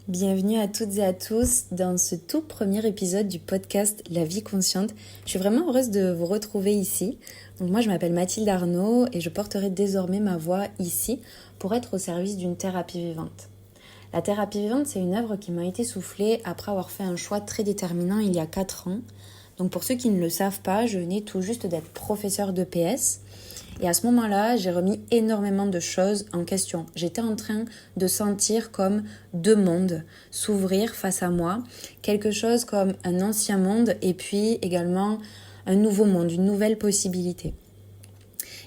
Bienvenue à toutes et à tous dans ce tout premier épisode du podcast La vie consciente. Je suis vraiment heureuse de vous retrouver ici. Donc moi je m'appelle Mathilde Arnaud et je porterai désormais ma voix ici pour être au service d'une thérapie vivante. La thérapie vivante, c'est une œuvre qui m'a été soufflée après avoir fait un choix très déterminant il y a 4 ans. Donc pour ceux qui ne le savent pas, je venais tout juste d'être professeure d'EPS. Et à ce moment-là, j'ai remis énormément de choses en question. J'étais en train de sentir comme deux mondes s'ouvrir face à moi. Quelque chose comme un ancien monde et puis également un nouveau monde, une nouvelle possibilité.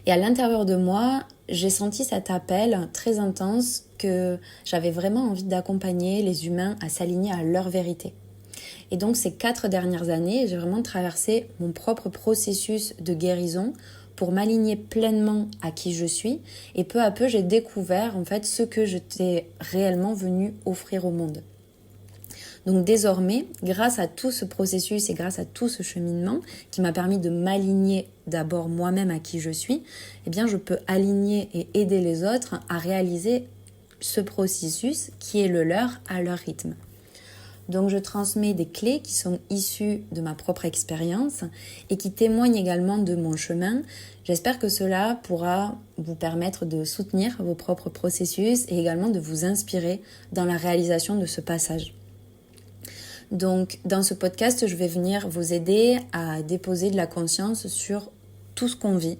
Et à l'intérieur de moi, j'ai senti cet appel très intense que j'avais vraiment envie d'accompagner les humains à s'aligner à leur vérité. Et donc ces 4 dernières années, j'ai vraiment traversé mon propre processus de guérison pour m'aligner pleinement à qui je suis. Et peu à peu, j'ai découvert en fait ce que j'étais réellement venue offrir au monde. Donc désormais, grâce à tout ce processus et grâce à tout ce cheminement qui m'a permis de m'aligner d'abord moi-même à qui je suis, eh bien je peux aligner et aider les autres à réaliser ce processus qui est le leur à leur rythme. Donc je transmets des clés qui sont issues de ma propre expérience et qui témoignent également de mon chemin. J'espère que cela pourra vous permettre de soutenir vos propres processus et également de vous inspirer dans la réalisation de ce passage. Donc dans ce podcast, je vais venir vous aider à déposer de la conscience sur tout ce qu'on vit,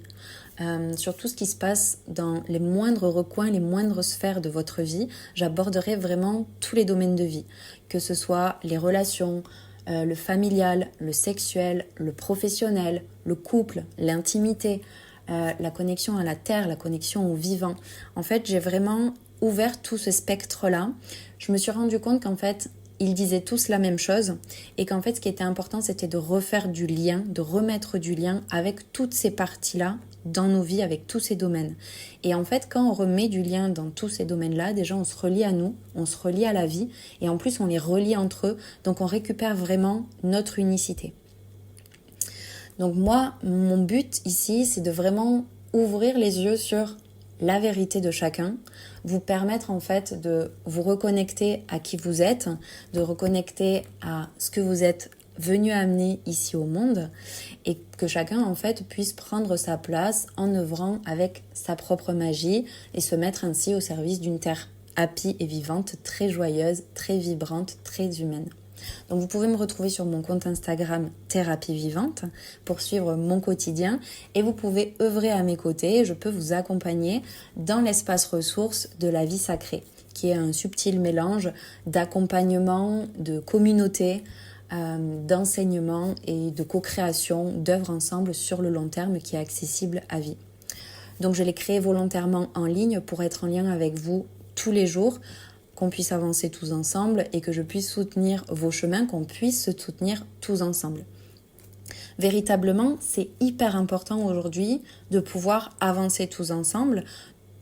sur tout ce qui se passe dans les moindres recoins, les moindres sphères de votre vie. J'aborderai vraiment tous les domaines de vie, que ce soit les relations, le familial, le sexuel, le professionnel, le couple, l'intimité, la connexion à la terre, la connexion au vivant. En fait, j'ai vraiment ouvert tout ce spectre-là. Je me suis rendu compte qu'en fait, ils disaient tous la même chose et qu'en fait, ce qui était important, c'était de refaire du lien, de remettre du lien avec toutes ces parties-là dans nos vies, avec tous ces domaines. Et en fait, quand on remet du lien dans tous ces domaines-là, déjà, on se relie à nous, on se relie à la vie et en plus, on les relie entre eux. Donc, on récupère vraiment notre unicité. Donc moi, mon but ici, c'est de vraiment ouvrir les yeux sur la vérité de chacun, vous permettre en fait de vous reconnecter à qui vous êtes, de reconnecter à ce que vous êtes venu amener ici au monde et que chacun en fait puisse prendre sa place en œuvrant avec sa propre magie et se mettre ainsi au service d'une terre happy et vivante, très joyeuse, très vibrante, très humaine. Donc vous pouvez me retrouver sur mon compte Instagram Thérapie Vivante pour suivre mon quotidien et vous pouvez œuvrer à mes côtés. Je peux vous accompagner dans l'espace ressources de la vie sacrée, qui est un subtil mélange d'accompagnement, de communauté, d'enseignement et de co-création d'œuvres ensemble sur le long terme qui est accessible à vie. Donc je l'ai créé volontairement en ligne pour être en lien avec vous tous les jours, qu'on puisse avancer tous ensemble et que je puisse soutenir vos chemins, qu'on puisse se soutenir tous ensemble. Véritablement, c'est hyper important aujourd'hui de pouvoir avancer tous ensemble,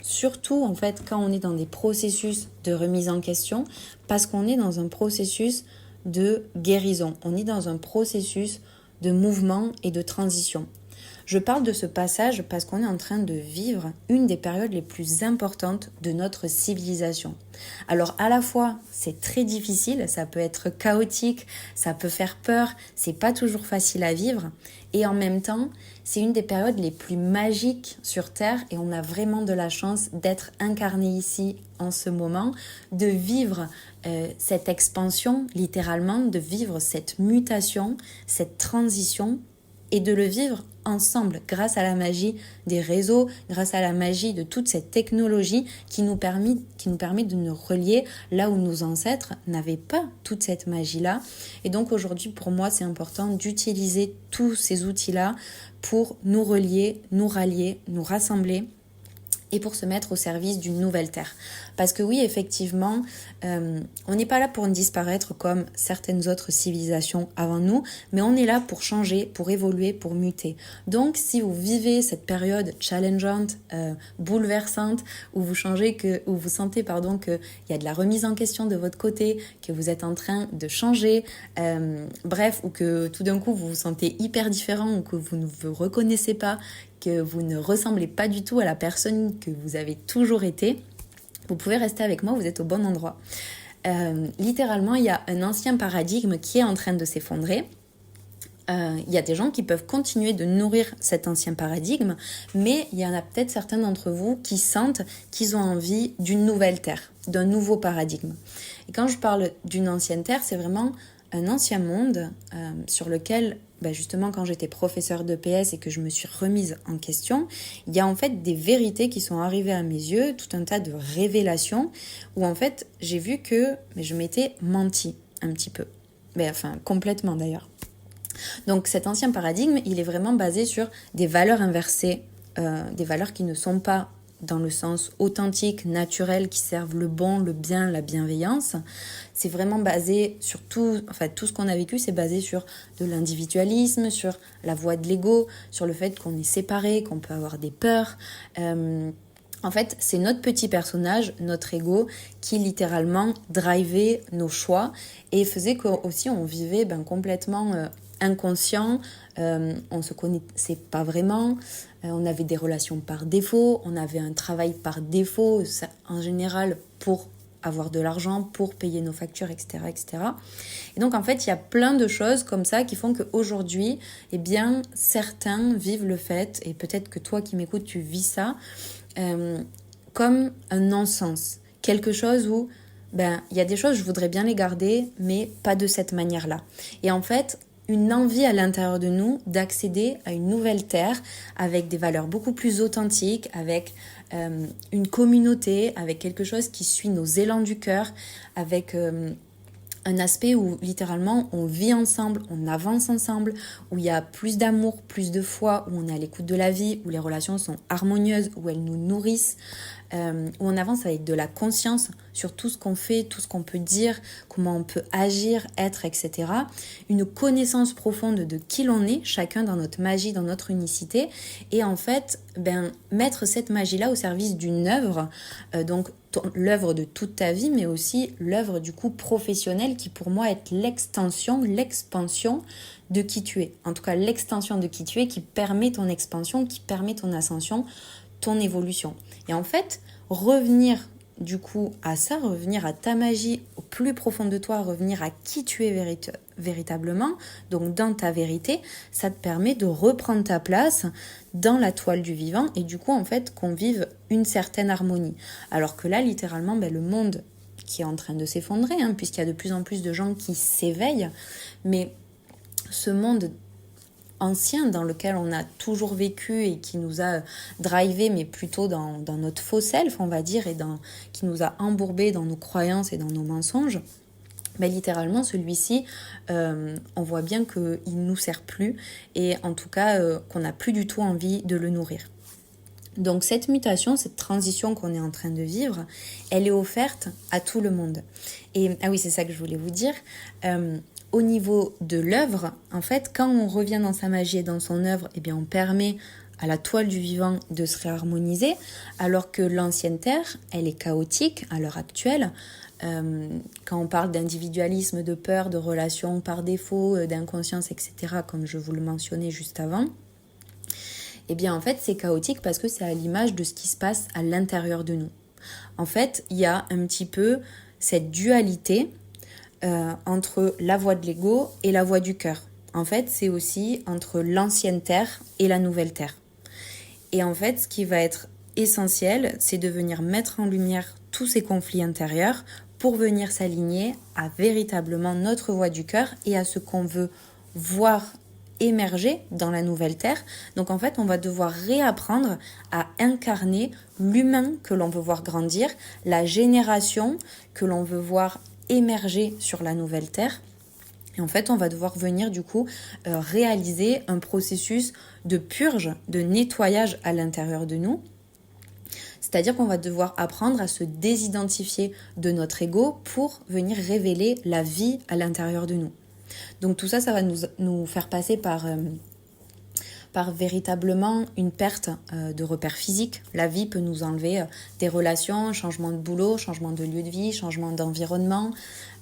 surtout en fait quand on est dans des processus de remise en question, parce qu'on est dans un processus de guérison, on est dans un processus de mouvement et de transition. Je parle de ce passage parce qu'on est en train de vivre une des périodes les plus importantes de notre civilisation. Alors à la fois, c'est très difficile, ça peut être chaotique, ça peut faire peur, c'est pas toujours facile à vivre. Et en même temps, c'est une des périodes les plus magiques sur Terre et on a vraiment de la chance d'être incarné ici en ce moment, de vivre cette expansion littéralement, de vivre cette mutation, cette transition et de le vivre ensemble grâce à la magie des réseaux, grâce à la magie de toute cette technologie qui nous permet de nous relier là où nos ancêtres n'avaient pas toute cette magie-là. Et donc aujourd'hui, pour moi, c'est important d'utiliser tous ces outils-là pour nous relier, nous rallier, nous rassembler et pour se mettre au service d'une nouvelle terre. Parce que oui, effectivement, on n'est pas là pour disparaître comme certaines autres civilisations avant nous, mais on est là pour changer, pour évoluer, pour muter. Donc, si vous vivez cette période challengeante, bouleversante, où vous sentez qu'il y a de la remise en question de votre côté, que vous êtes en train de changer, bref, ou que tout d'un coup vous vous sentez hyper différent ou que vous ne vous reconnaissez pas, que vous ne ressemblez pas du tout à la personne que vous avez toujours été, vous pouvez rester avec moi, vous êtes au bon endroit. Littéralement, il y a un ancien paradigme qui est en train de s'effondrer. Il y a des gens qui peuvent continuer de nourrir cet ancien paradigme, mais il y en a peut-être certains d'entre vous qui sentent qu'ils ont envie d'une nouvelle terre, d'un nouveau paradigme. Et quand je parle d'une ancienne terre, c'est vraiment un ancien monde sur lequel, justement, quand j'étais professeure d'EPS et que je me suis remise en question, il y a en fait des vérités qui sont arrivées à mes yeux, tout un tas de révélations, où en fait j'ai vu que je m'étais menti un petit peu. Complètement d'ailleurs. Donc cet ancien paradigme, il est vraiment basé sur des valeurs inversées, des valeurs qui ne sont pas dans le sens authentique, naturel, qui servent le bon, le bien, la bienveillance. C'est vraiment basé sur tout ce qu'on a vécu, c'est basé sur de l'individualisme, sur la voie de l'ego, sur le fait qu'on est séparé, qu'on peut avoir des peurs. En fait, c'est notre petit personnage, notre ego, qui littéralement drivait nos choix et faisait qu'aussi on vivait complètement inconscient, on se connaissait pas vraiment, on avait des relations par défaut, on avait un travail par défaut, ça, en général pour avoir de l'argent, pour payer nos factures, etc., etc. Et donc en fait, il y a plein de choses comme ça qui font qu'aujourd'hui, certains vivent le fait, et peut-être que toi qui m'écoutes, tu vis ça, comme un non-sens. Quelque chose où, il y a des choses, je voudrais bien les garder, mais pas de cette manière-là. Et en fait, une envie à l'intérieur de nous d'accéder à une nouvelle terre avec des valeurs beaucoup plus authentiques, avec une communauté, avec quelque chose qui suit nos élans du cœur, avec un aspect où littéralement on vit ensemble, on avance ensemble, où il y a plus d'amour, plus de foi, où on est à l'écoute de la vie, où les relations sont harmonieuses, où elles nous nourrissent, où on avance avec de la conscience sur tout ce qu'on fait, tout ce qu'on peut dire, comment on peut agir, être, etc. Une connaissance profonde de qui l'on est, chacun dans notre magie, dans notre unicité, et en fait, mettre cette magie-là au service d'une œuvre, donc l'œuvre de toute ta vie, mais aussi l'œuvre du coup professionnelle qui pour moi est l'extension, l'expansion de qui tu es. En tout cas, l'extension de qui tu es qui permet ton expansion, qui permet ton ascension, ton évolution. Et en fait, revenir du coup à ça, revenir à ta magie au plus profond de toi, revenir à qui tu es véritablement, donc dans ta vérité, ça te permet de reprendre ta place dans la toile du vivant et du coup en fait qu'on vive une certaine harmonie. Alors que là littéralement le monde qui est en train de s'effondrer, puisqu'il y a de plus en plus de gens qui s'éveillent, mais ce monde ancien dans lequel on a toujours vécu et qui nous a drivé, mais plutôt dans notre faux self, on va dire, et qui nous a embourbé dans nos croyances et dans nos mensonges, littéralement, celui-ci, on voit bien qu'il ne nous sert plus et en tout cas qu'on n'a plus du tout envie de le nourrir. Donc cette mutation, cette transition qu'on est en train de vivre, elle est offerte à tout le monde. Et ah oui, c'est ça que je voulais vous dire. Au niveau de l'œuvre, en fait, quand on revient dans sa magie et dans son œuvre, on permet à la toile du vivant de se réharmoniser, alors que l'ancienne terre, elle est chaotique à l'heure actuelle. Quand on parle d'individualisme, de peur, de relations par défaut, d'inconscience, etc., comme je vous le mentionnais juste avant, en fait, c'est chaotique parce que c'est à l'image de ce qui se passe à l'intérieur de nous. En fait, il y a un petit peu cette dualité entre la voie de l'ego et la voie du cœur. En fait, c'est aussi entre l'ancienne terre et la nouvelle terre. Et en fait, ce qui va être essentiel, c'est de venir mettre en lumière tous ces conflits intérieurs pour venir s'aligner à véritablement notre voie du cœur et à ce qu'on veut voir émerger dans la nouvelle terre. Donc en fait, on va devoir réapprendre à incarner l'humain que l'on veut voir grandir, la génération que l'on veut voir émerger sur la nouvelle terre. Et en fait, on va devoir venir du coup réaliser un processus de purge, de nettoyage à l'intérieur de nous. C'est-à-dire qu'on va devoir apprendre à se désidentifier de notre ego pour venir révéler la vie à l'intérieur de nous. Donc tout ça, ça va nous faire passer par par véritablement une perte de repères physiques. La vie peut nous enlever des relations, changement de boulot, changement de lieu de vie, changement d'environnement.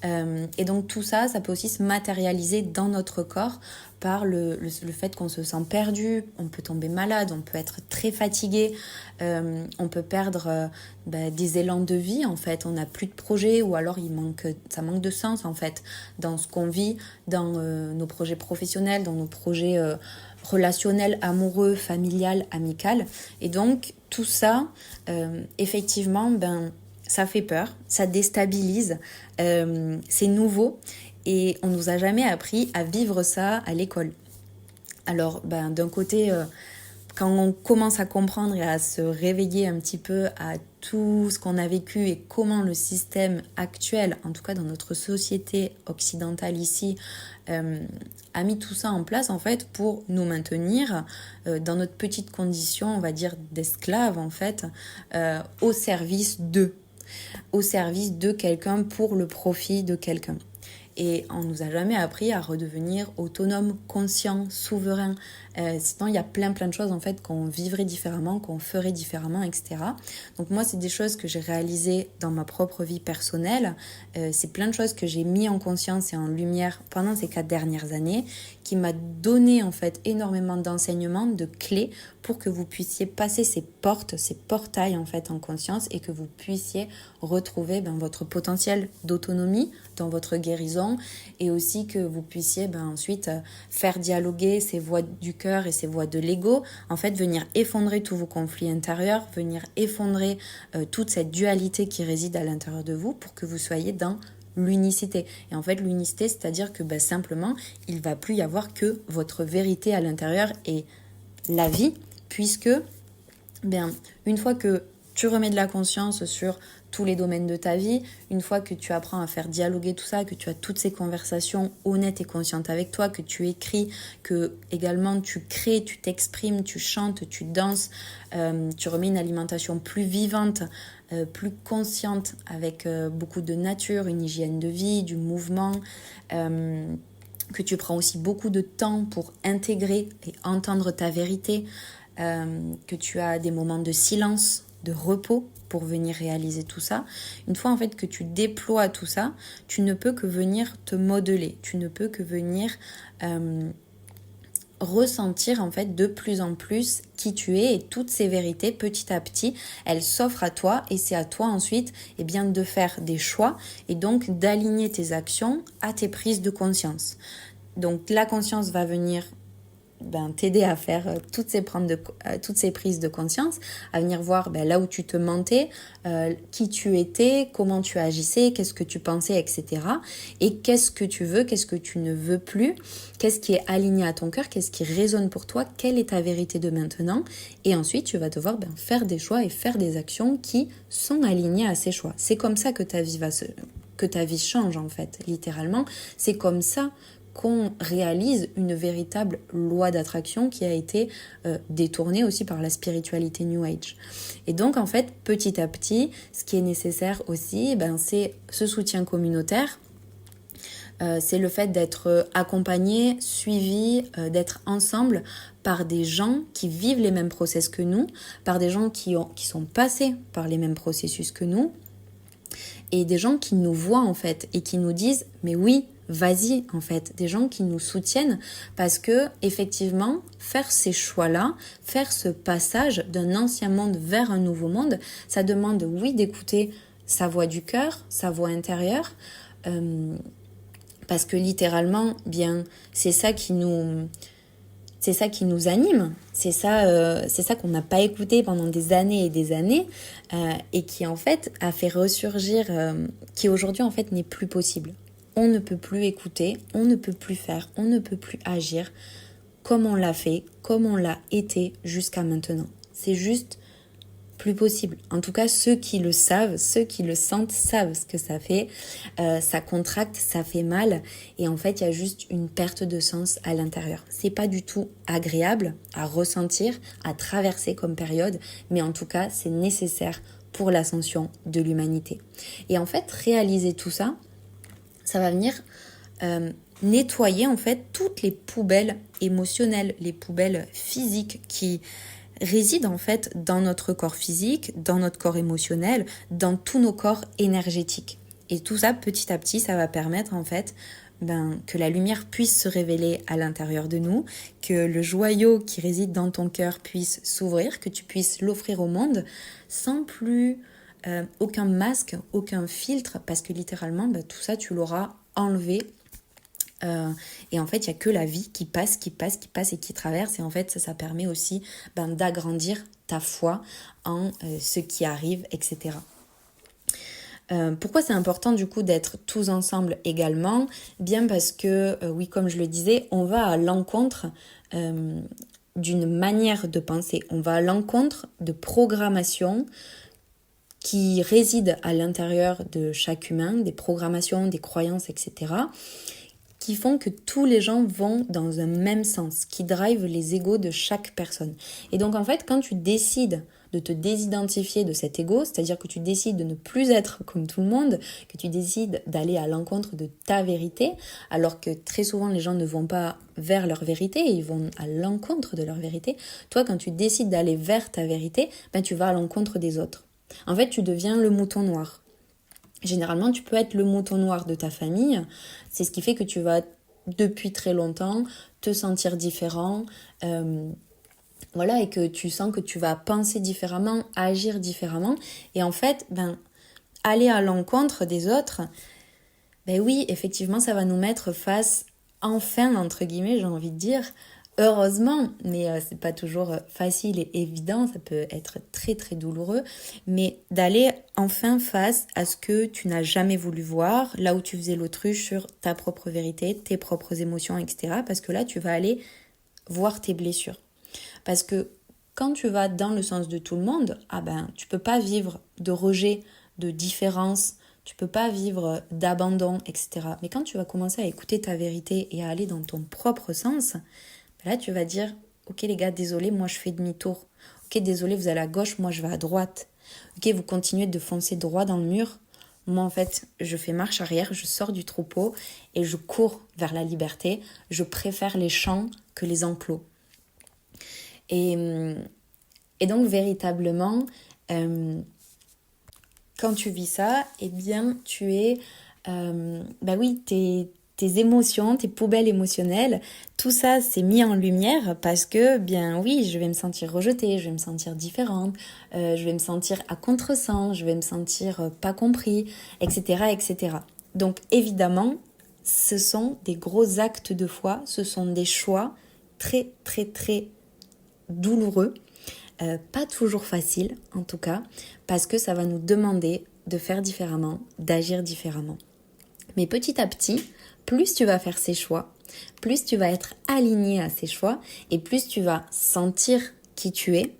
Et donc tout ça, ça peut aussi se matérialiser dans notre corps par le fait qu'on se sent perdu, on peut tomber malade, on peut être très fatigué, on peut perdre des élans de vie en fait, on n'a plus de projet ou alors ça manque de sens en fait dans ce qu'on vit, dans nos projets professionnels, dans nos projets relationnel, amoureux, familial, amical. Et donc, tout ça, effectivement, ça fait peur, ça déstabilise, c'est nouveau et on nous a jamais appris à vivre ça à l'école. Alors, d'un côté, quand on commence à comprendre et à se réveiller un petit peu à tout ce qu'on a vécu et comment le système actuel, en tout cas dans notre société occidentale ici, a mis tout ça en place en fait pour nous maintenir dans notre petite condition, on va dire, d'esclave en fait, au service de quelqu'un pour le profit de quelqu'un. Et on nous a jamais appris à redevenir autonome, conscient, souverain. Sinon, il y a plein de choses en fait qu'on vivrait différemment, qu'on ferait différemment, etc. Donc moi, c'est des choses que j'ai réalisées dans ma propre vie personnelle. C'est plein de choses que j'ai mis en conscience et en lumière pendant ces 4 dernières années, qui m'a donné en fait énormément d'enseignements, de clés pour que vous puissiez passer ces portes, ces portails en fait en conscience et que vous puissiez retrouver votre potentiel d'autonomie dans votre guérison et aussi que vous puissiez ensuite faire dialoguer ces voix du cœur et ces voix de l'ego, en fait venir effondrer tous vos conflits intérieurs, venir effondrer toute cette dualité qui réside à l'intérieur de vous pour que vous soyez dans l'unicité. Et en fait, l'unicité, c'est-à-dire que simplement, il ne va plus y avoir que votre vérité à l'intérieur et la vie, puisque une fois que tu remets de la conscience sur tous les domaines de ta vie, une fois que tu apprends à faire dialoguer tout ça, que tu as toutes ces conversations honnêtes et conscientes avec toi, que tu écris, que également tu crées, tu t'exprimes, tu chantes, tu danses, tu remets une alimentation plus vivante, plus consciente, avec beaucoup de nature, une hygiène de vie, du mouvement, que tu prends aussi beaucoup de temps pour intégrer et entendre ta vérité, que tu as des moments de silence, de repos pour venir réaliser tout ça. Une fois en fait que tu déploies tout ça, tu ne peux que venir te modeler, tu ne peux que venir ressentir en fait de plus en plus qui tu es et toutes ces vérités petit à petit, elles s'offrent à toi et c'est à toi ensuite de faire des choix et donc d'aligner tes actions à tes prises de conscience. Donc la conscience va venir t'aider à faire toutes ces prises de conscience, à venir voir là où tu te mentais, qui tu étais, comment tu agissais, qu'est-ce que tu pensais, etc. Et qu'est-ce que tu veux, qu'est-ce que tu ne veux plus, qu'est-ce qui est aligné à ton cœur, qu'est-ce qui résonne pour toi, quelle est ta vérité de maintenant. Et ensuite, tu vas devoir faire des choix et faire des actions qui sont alignées à ces choix. C'est comme ça que ta vie change en fait, littéralement. C'est comme ça qu'on réalise une véritable loi d'attraction qui a été détournée aussi par la spiritualité New Age. Et donc, en fait, petit à petit, ce qui est nécessaire aussi, c'est ce soutien communautaire. C'est le fait d'être accompagné, suivi, d'être ensemble par des gens qui vivent les mêmes process que nous, par des gens qui sont passés par les mêmes processus que nous, et des gens qui nous voient en fait et qui nous disent « mais oui, vas-y » en fait, des gens qui nous soutiennent parce que effectivement, faire ces choix-là, faire ce passage d'un ancien monde vers un nouveau monde, ça demande oui d'écouter sa voix du cœur, sa voix intérieure, parce que littéralement, c'est ça qui nous anime, c'est ça qu'on n'a pas écouté pendant des années et des années et qui en fait a fait ressurgir, qui aujourd'hui en fait n'est plus possible. On ne peut plus écouter, on ne peut plus faire, on ne peut plus agir comme on l'a fait, comme on l'a été jusqu'à maintenant. C'est juste plus possible. En tout cas, ceux qui le savent, ceux qui le sentent, savent ce que ça fait. Ça contracte, ça fait mal. Et en fait, il y a juste une perte de sens à l'intérieur. C'est pas du tout agréable à ressentir, à traverser comme période. Mais en tout cas, c'est nécessaire pour l'ascension de l'humanité. Et en fait, réaliser tout ça, ça va venir nettoyer en fait toutes les poubelles émotionnelles, les poubelles physiques qui résident en fait dans notre corps physique, dans notre corps émotionnel, dans tous nos corps énergétiques. Et tout ça, petit à petit, ça va permettre en fait que la lumière puisse se révéler à l'intérieur de nous, que le joyau qui réside dans ton cœur puisse s'ouvrir, que tu puisses l'offrir au monde sans plus aucun masque, aucun filtre, parce que littéralement, tout ça, tu l'auras enlevé. Et en fait, il n'y a que la vie qui passe et qui traverse. Et en fait, ça permet aussi d'agrandir ta foi en ce qui arrive, etc. Pourquoi c'est important du coup d'être tous ensemble également ? Bien parce que, oui, comme je le disais, on va à l'encontre d'une manière de penser. On va à l'encontre de programmations qui résident à l'intérieur de chaque humain, des programmations, des croyances, etc., qui font que tous les gens vont dans un même sens, qui drive les égos de chaque personne. Et donc en fait, quand tu décides de te désidentifier de cet ego, c'est-à-dire que tu décides de ne plus être comme tout le monde, que tu décides d'aller à l'encontre de ta vérité, alors que très souvent les gens ne vont pas vers leur vérité, ils vont à l'encontre de leur vérité. Toi, quand tu décides d'aller vers ta vérité, tu vas à l'encontre des autres. En fait, tu deviens le mouton noir. Généralement, tu peux être le mouton noir de ta famille. C'est ce qui fait que tu vas, depuis très longtemps, te sentir différent. Et que tu sens que tu vas penser différemment, agir différemment. Et en fait, aller à l'encontre des autres, oui, effectivement, ça va nous mettre face, enfin, entre guillemets, j'ai envie de dire, heureusement, mais c'est pas toujours facile et évident, ça peut être très très douloureux, mais d'aller enfin face à ce que tu n'as jamais voulu voir, là où tu faisais l'autruche sur ta propre vérité, tes propres émotions, etc. Parce que là, tu vas aller voir tes blessures. Parce que quand tu vas dans le sens de tout le monde, tu peux pas vivre de rejet, de différence, tu peux pas vivre d'abandon, etc. Mais quand tu vas commencer à écouter ta vérité et à aller dans ton propre sens, là, tu vas dire, ok les gars, désolé, moi je fais demi-tour. Ok, désolé, vous allez à gauche, moi je vais à droite. Ok, vous continuez de foncer droit dans le mur. Moi, en fait, je fais marche arrière, je sors du troupeau et je cours vers la liberté. Je préfère les champs que les enclos. Et donc, véritablement, quand tu vis ça, eh bien, tu es... tes émotions, tes poubelles émotionnelles, tout ça c'est mis en lumière parce que, je vais me sentir rejetée, je vais me sentir différente, je vais me sentir à contresens, je vais me sentir pas compris, etc., etc. Donc évidemment, ce sont des gros actes de foi, ce sont des choix très, très, très douloureux, pas toujours faciles en tout cas, parce que ça va nous demander de faire différemment, d'agir différemment. Mais petit à petit, plus tu vas faire ces choix, plus tu vas être aligné à ces choix et plus tu vas sentir qui tu es,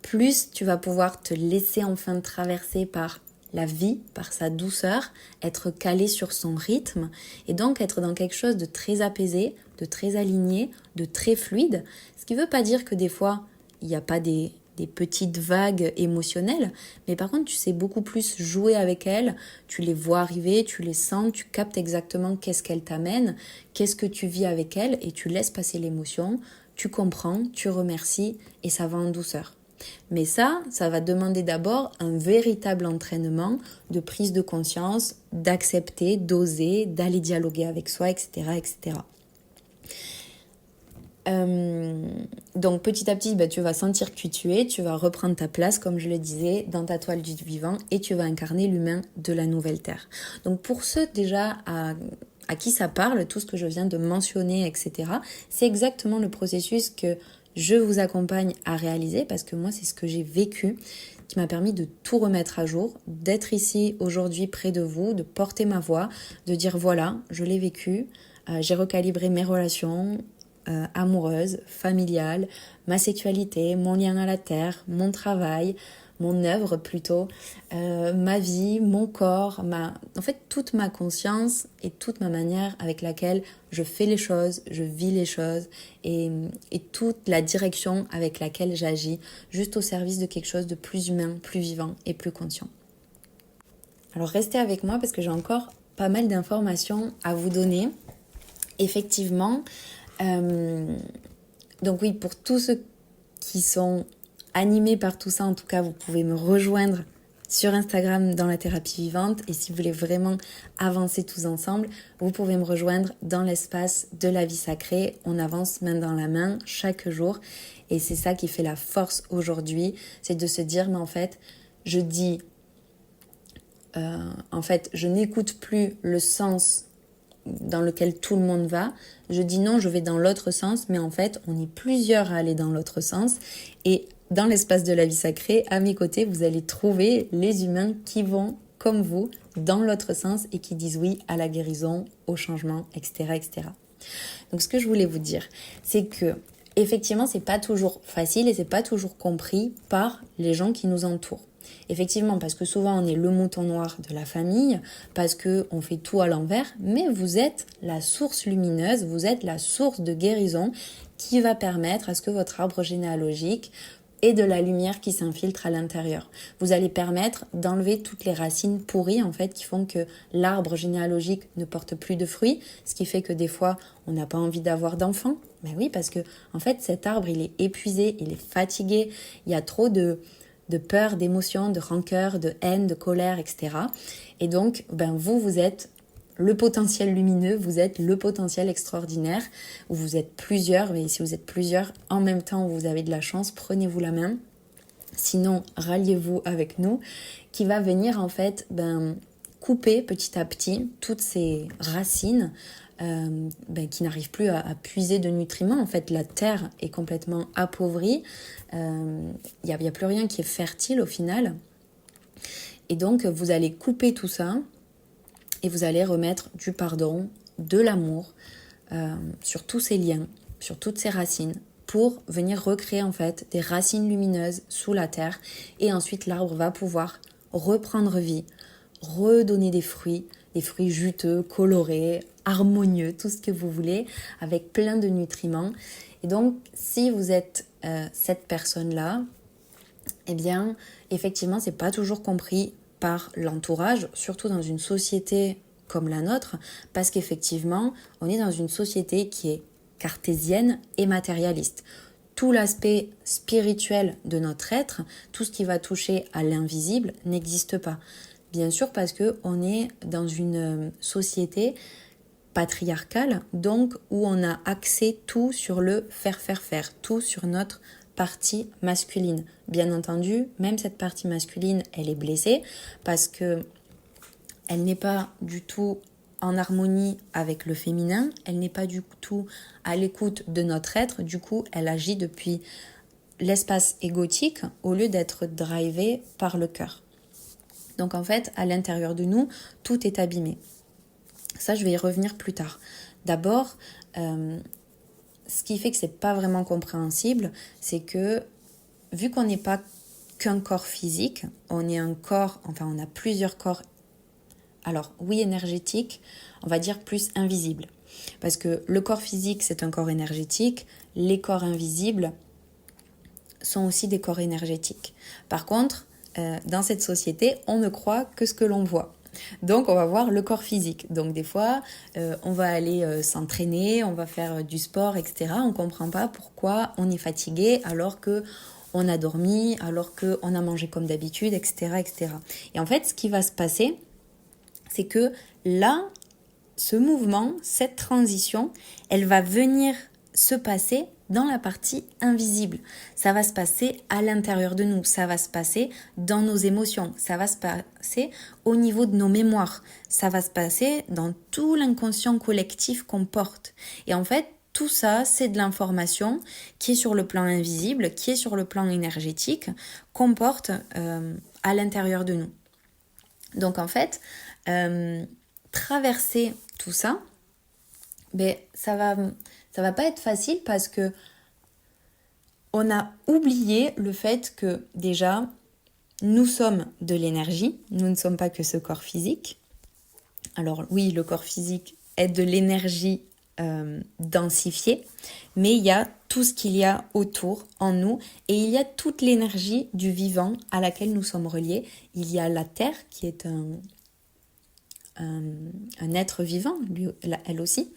plus tu vas pouvoir te laisser enfin traverser par la vie, par sa douceur, être calé sur son rythme et donc être dans quelque chose de très apaisé, de très aligné, de très fluide. Ce qui ne veut pas dire que des fois, il n'y a pas des petites vagues émotionnelles, mais par contre tu sais beaucoup plus jouer avec elles, tu les vois arriver, tu les sens, tu captes exactement qu'est-ce qu'elles t'amènent, qu'est-ce que tu vis avec elles et tu laisses passer l'émotion, tu comprends, tu remercies et ça va en douceur. Mais ça va demander d'abord un véritable entraînement de prise de conscience, d'accepter, d'oser, d'aller dialoguer avec soi, etc., etc. Donc petit à petit, tu vas sentir qui tu es, tu vas reprendre ta place, comme je le disais, dans ta toile du vivant et tu vas incarner l'humain de la nouvelle terre. Donc pour ceux déjà à qui ça parle, tout ce que je viens de mentionner, etc., c'est exactement le processus que je vous accompagne à réaliser parce que moi, c'est ce que j'ai vécu qui m'a permis de tout remettre à jour, d'être ici aujourd'hui près de vous, de porter ma voix, de dire voilà, je l'ai vécu, j'ai recalibré mes relations, amoureuse, familiale, ma sexualité, mon lien à la terre, mon travail, mon œuvre plutôt, ma vie, mon corps, en fait toute ma conscience et toute ma manière avec laquelle je fais les choses, je vis les choses et toute la direction avec laquelle j'agis juste au service de quelque chose de plus humain, plus vivant et plus conscient. Alors restez avec moi parce que j'ai encore pas mal d'informations à vous donner. Effectivement, donc oui, pour tous ceux qui sont animés par tout ça, en tout cas, vous pouvez me rejoindre sur Instagram dans la thérapie vivante. Et si vous voulez vraiment avancer tous ensemble, vous pouvez me rejoindre dans l'espace de la vie sacrée. On avance main dans la main chaque jour. Et c'est ça qui fait la force aujourd'hui, c'est de se dire, mais en fait, je n'écoute plus le sens dans lequel tout le monde va. Je dis non, je vais dans l'autre sens, mais en fait, on est plusieurs à aller dans l'autre sens. Et dans l'espace de la vie sacrée, à mes côtés, vous allez trouver les humains qui vont, comme vous, dans l'autre sens et qui disent oui à la guérison, au changement, etc., etc. Donc, ce que je voulais vous dire, c'est que effectivement, c'est pas toujours facile et c'est pas toujours compris par les gens qui nous entourent. Effectivement, parce que souvent on est le mouton noir de la famille, parce qu'on fait tout à l'envers, mais vous êtes la source lumineuse, vous êtes la source de guérison qui va permettre à ce que votre arbre généalogique ait de la lumière qui s'infiltre à l'intérieur. Vous allez permettre d'enlever toutes les racines pourries en fait qui font que l'arbre généalogique ne porte plus de fruits, ce qui fait que des fois on n'a pas envie d'avoir d'enfants. Mais oui, parce que en fait cet arbre il est épuisé, il est fatigué, il y a trop de peur, d'émotions, de rancœur, de haine, de colère, etc. Et donc, vous êtes le potentiel lumineux, vous êtes le potentiel extraordinaire, où vous êtes plusieurs, mais si vous êtes plusieurs en même temps, vous avez de la chance, prenez-vous la main. Sinon, ralliez-vous avec nous, qui va venir en fait couper petit à petit toutes ces racines qui n'arrivent plus à puiser de nutriments. En fait, la terre est complètement appauvrie. Il n'y a plus rien qui est fertile au final. Et donc, vous allez couper tout ça et vous allez remettre du pardon, de l'amour sur tous ces liens, sur toutes ces racines pour venir recréer en fait des racines lumineuses sous la terre. Et ensuite, l'arbre va pouvoir reprendre vie, redonner des fruits juteux, colorés, harmonieux, tout ce que vous voulez, avec plein de nutriments. Et donc, si vous êtes cette personne-là, eh bien, effectivement, c'est pas toujours compris par l'entourage, surtout dans une société comme la nôtre, parce qu'effectivement, on est dans une société qui est cartésienne et matérialiste. Tout l'aspect spirituel de notre être, tout ce qui va toucher à l'invisible, n'existe pas. Bien sûr, parce qu'on est dans une société patriarcale, donc où on a axé tout sur le faire, tout sur notre partie masculine. Bien entendu, même cette partie masculine, elle est blessée parce que elle n'est pas du tout en harmonie avec le féminin, elle n'est pas du tout à l'écoute de notre être, du coup, elle agit depuis l'espace égotique au lieu d'être drivée par le cœur. Donc en fait, à l'intérieur de nous, tout est abîmé. Ça, je vais y revenir plus tard. D'abord, ce qui fait que c'est pas vraiment compréhensible, c'est que vu qu'on n'est pas qu'un corps physique, on est un corps, enfin on a plusieurs corps, alors oui énergétique, on va dire plus invisible. Parce que le corps physique, c'est un corps énergétique, les corps invisibles sont aussi des corps énergétiques. Par contre, dans cette société, on ne croit que ce que l'on voit. Donc, on va voir le corps physique. Donc, des fois, on va aller s'entraîner, on va faire du sport, etc. On ne comprend pas pourquoi on est fatigué alors qu'on a dormi, alors qu'on a mangé comme d'habitude, etc., etc. Et en fait, ce qui va se passer, c'est que là, ce mouvement, cette transition, elle va venir se passer dans la partie invisible. Ça va se passer à l'intérieur de nous, ça va se passer dans nos émotions, ça va se passer au niveau de nos mémoires, ça va se passer dans tout l'inconscient collectif qu'on porte. Et en fait, tout ça, c'est de l'information qui est sur le plan invisible, qui est sur le plan énergétique, qu'on porte à l'intérieur de nous. Donc en fait, traverser tout ça, ça va pas être facile parce que on a oublié le fait que déjà nous sommes de l'énergie, nous ne sommes pas que ce corps physique. Alors oui, le corps physique est de l'énergie densifiée, mais il y a tout ce qu'il y a autour en nous et il y a toute l'énergie du vivant à laquelle nous sommes reliés. Il y a la terre qui est un être vivant, elle aussi,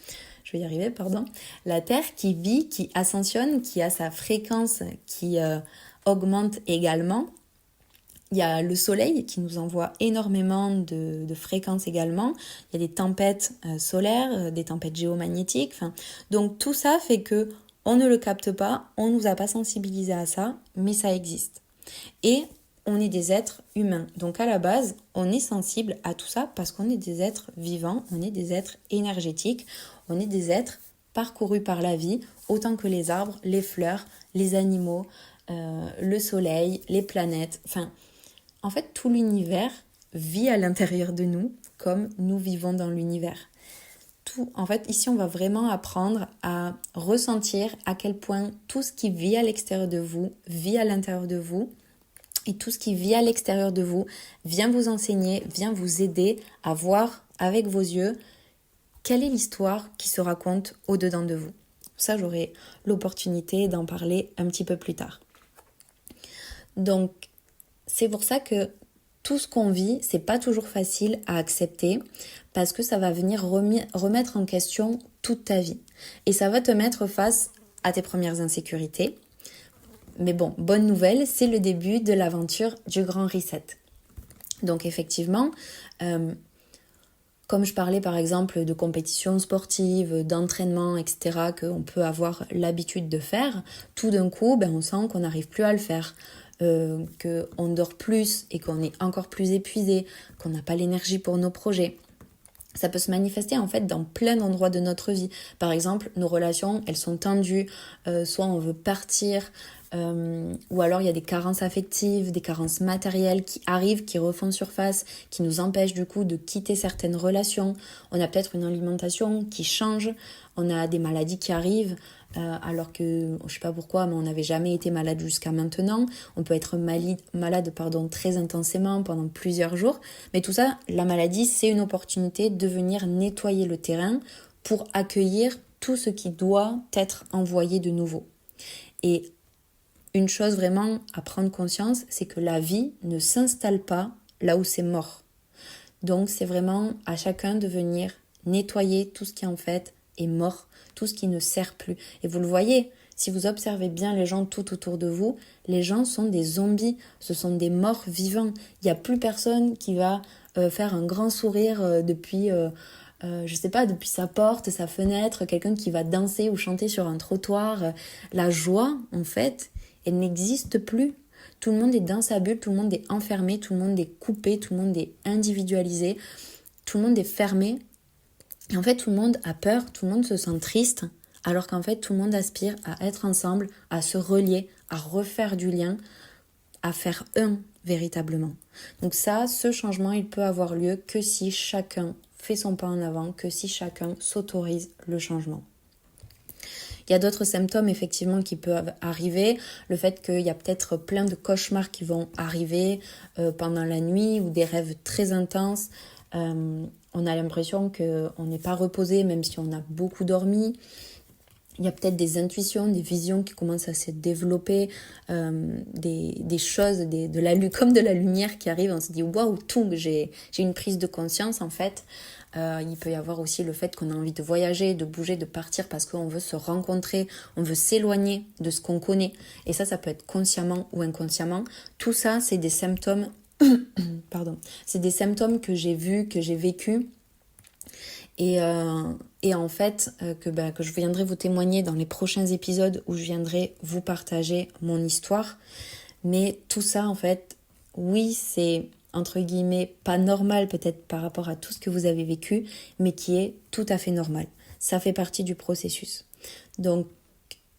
je vais y arriver, pardon. La Terre qui vit, qui ascensionne, qui a sa fréquence qui augmente également. Il y a le soleil qui nous envoie énormément de fréquences également. Il y a des tempêtes solaires, des tempêtes géomagnétiques. Donc tout ça fait que on ne le capte pas, on ne nous a pas sensibilisés à ça, mais ça existe. Et on est des êtres humains. Donc à la base, on est sensible à tout ça parce qu'on est des êtres vivants, on est des êtres énergétiques, on est des êtres parcourus par la vie, autant que les arbres, les fleurs, les animaux, le soleil, les planètes, en fait, tout l'univers vit à l'intérieur de nous comme nous vivons dans l'univers. En fait, ici, on va vraiment apprendre à ressentir à quel point tout ce qui vit à l'extérieur de vous vit à l'intérieur de vous. Et tout ce qui vit à l'extérieur de vous vient vous enseigner, vient vous aider à voir avec vos yeux quelle est l'histoire qui se raconte au-dedans de vous. Ça, j'aurai l'opportunité d'en parler un petit peu plus tard. Donc, c'est pour ça que tout ce qu'on vit, c'est pas toujours facile à accepter parce que ça va venir remettre en question toute ta vie. Et ça va te mettre face à tes premières insécurités. Mais bon, bonne nouvelle, c'est le début de l'aventure du grand reset. Donc effectivement, comme je parlais par exemple de compétitions sportives, d'entraînement, etc., qu'on peut avoir l'habitude de faire, tout d'un coup, on sent qu'on n'arrive plus à le faire. Qu'on dort plus et qu'on est encore plus épuisé, qu'on n'a pas l'énergie pour nos projets. Ça peut se manifester en fait dans plein d'endroits de notre vie. Par exemple, nos relations, elles sont tendues, soit on veut partir, ou alors il y a des carences affectives, des carences matérielles qui arrivent, qui refont surface, qui nous empêchent du coup de quitter certaines relations. On a peut-être une alimentation qui change, on a des maladies qui arrivent, alors que, je sais pas pourquoi, mais on n'avait jamais été malade jusqu'à maintenant. On peut être malade très intensément pendant plusieurs jours. Mais tout ça, la maladie, c'est une opportunité de venir nettoyer le terrain pour accueillir tout ce qui doit être envoyé de nouveau. Et une chose vraiment à prendre conscience, c'est que la vie ne s'installe pas là où c'est mort. Donc c'est vraiment à chacun de venir nettoyer tout ce qui en fait est mort, tout ce qui ne sert plus. Et vous le voyez, si vous observez bien les gens tout autour de vous, les gens sont des zombies, ce sont des morts vivants. Il n'y a plus personne qui va faire un grand sourire depuis depuis sa porte, sa fenêtre, quelqu'un qui va danser ou chanter sur un trottoir. La joie, en fait, elle n'existe plus. Tout le monde est dans sa bulle, tout le monde est enfermé, tout le monde est coupé, tout le monde est individualisé, tout le monde est fermé. Et en fait, tout le monde a peur, tout le monde se sent triste, alors qu'en fait, tout le monde aspire à être ensemble, à se relier, à refaire du lien, à faire un véritablement. Donc ça, ce changement, il peut avoir lieu que si chacun fait son pas en avant, que si chacun s'autorise le changement. Il y a d'autres symptômes effectivement qui peuvent arriver, le fait qu'il y a peut-être plein de cauchemars qui vont arriver pendant la nuit ou des rêves très intenses. On a l'impression qu'on n'est pas reposé même si on a beaucoup dormi. Il y a peut-être des intuitions, des visions qui commencent à se développer, des choses, comme de la lumière qui arrive. On se dit waouh, j'ai une prise de conscience en fait. Il peut y avoir aussi le fait qu'on a envie de voyager, de bouger, de partir parce qu'on veut se rencontrer, on veut s'éloigner de ce qu'on connaît. Et ça peut être consciemment ou inconsciemment. Tout ça, c'est des symptômes, c'est des symptômes que j'ai vus, que j'ai vécus. Et en fait, que je viendrai vous témoigner dans les prochains épisodes où je viendrai vous partager mon histoire. Mais tout ça, en fait, oui, c'est entre guillemets pas normal peut-être par rapport à tout ce que vous avez vécu, mais qui est tout à fait normal. Ça fait partie du processus. Donc,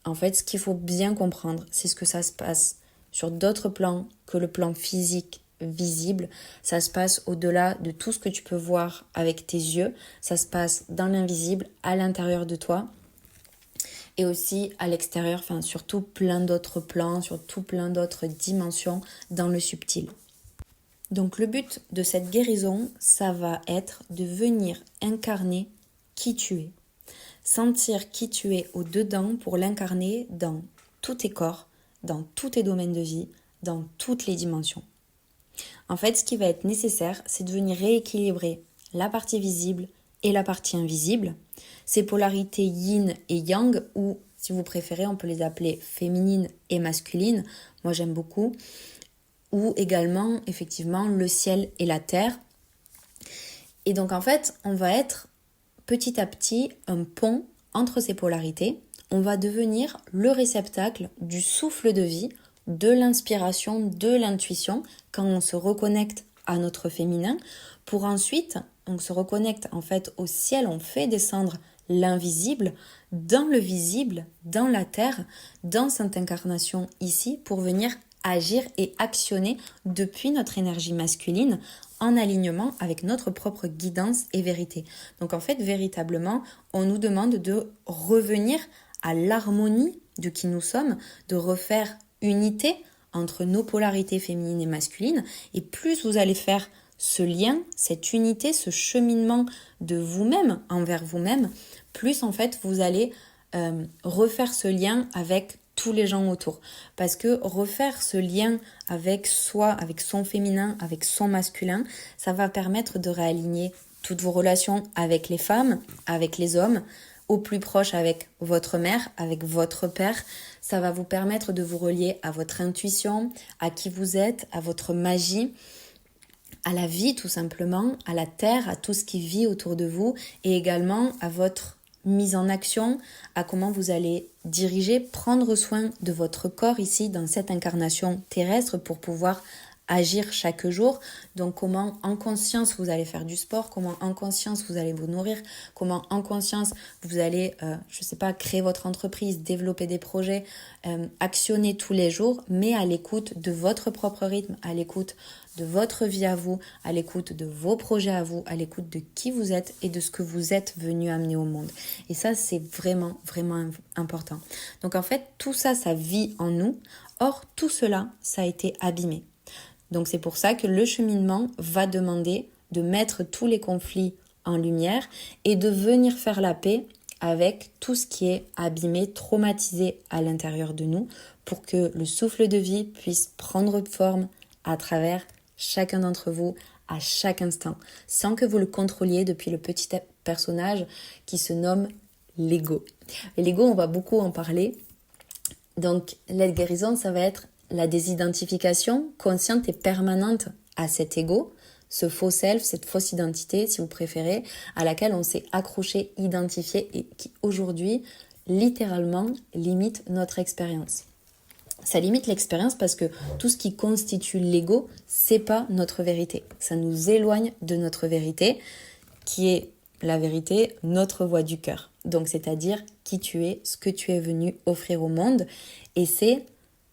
en fait, ce qu'il faut bien comprendre, c'est ce que ça se passe sur d'autres plans que le plan physique visible. Ça se passe au-delà de tout ce que tu peux voir avec tes yeux. Ça se passe dans l'invisible, à l'intérieur de toi. Et aussi à l'extérieur, sur tout plein d'autres plans, sur tout plein d'autres dimensions dans le subtil. Donc le but de cette guérison, ça va être de venir incarner qui tu es. Sentir qui tu es au-dedans pour l'incarner dans tous tes corps, dans tous tes domaines de vie, dans toutes les dimensions. En fait, ce qui va être nécessaire, c'est de venir rééquilibrer la partie visible et la partie invisible. Ces polarités yin et yang, ou si vous préférez, on peut les appeler féminines et masculines. Moi, j'aime beaucoup. Ou également, effectivement, le ciel et la terre. Et donc, en fait, on va être petit à petit un pont entre ces polarités. On va devenir le réceptacle du souffle de vie, de l'inspiration, de l'intuition, quand on se reconnecte à notre féminin, pour ensuite, on se reconnecte en fait au ciel, on fait descendre l'invisible dans le visible, dans la terre, dans cette incarnation ici, pour venir agir et actionner depuis notre énergie masculine en alignement avec notre propre guidance et vérité. Donc en fait, véritablement, on nous demande de revenir à l'harmonie de qui nous sommes, de refaire unité entre nos polarités féminines et masculines. Et plus vous allez faire ce lien, cette unité, ce cheminement de vous-même envers vous-même, plus en fait vous allez refaire ce lien avec tous les gens autour. Parce que refaire ce lien avec soi, avec son féminin, avec son masculin, ça va permettre de réaligner toutes vos relations avec les femmes, avec les hommes, au plus proche avec votre mère, avec votre père. Ça va vous permettre de vous relier à votre intuition, à qui vous êtes, à votre magie, à la vie tout simplement, à la terre, à tout ce qui vit autour de vous et également à votre mise en action, à comment vous allez diriger, prendre soin de votre corps ici dans cette incarnation terrestre pour pouvoir agir chaque jour. Donc comment en conscience vous allez faire du sport, comment en conscience vous allez vous nourrir, comment en conscience vous allez, créer votre entreprise, développer des projets, actionner tous les jours, mais à l'écoute de votre propre rythme, à l'écoute de votre vie à vous, à l'écoute de vos projets à vous, à l'écoute de qui vous êtes et de ce que vous êtes venu amener au monde. Et ça, c'est vraiment, vraiment important. Donc en fait, tout ça, ça vit en nous. Or, tout cela, ça a été abîmé. Donc c'est pour ça que le cheminement va demander de mettre tous les conflits en lumière et de venir faire la paix avec tout ce qui est abîmé, traumatisé à l'intérieur de nous pour que le souffle de vie puisse prendre forme à travers chacun d'entre vous à chaque instant, sans que vous le contrôliez depuis le petit personnage qui se nomme l'ego. Et l'ego, on va beaucoup en parler. Donc l'aide guérison, ça va être la désidentification consciente et permanente à cet ego, ce faux self, cette fausse identité, si vous préférez, à laquelle on s'est accroché, identifié et qui aujourd'hui, littéralement, limite notre expérience. Ça limite l'expérience parce que tout ce qui constitue l'ego, c'est pas notre vérité. Ça nous éloigne de notre vérité, qui est la vérité, notre voix du cœur. Donc, c'est-à-dire qui tu es, ce que tu es venu offrir au monde. Et c'est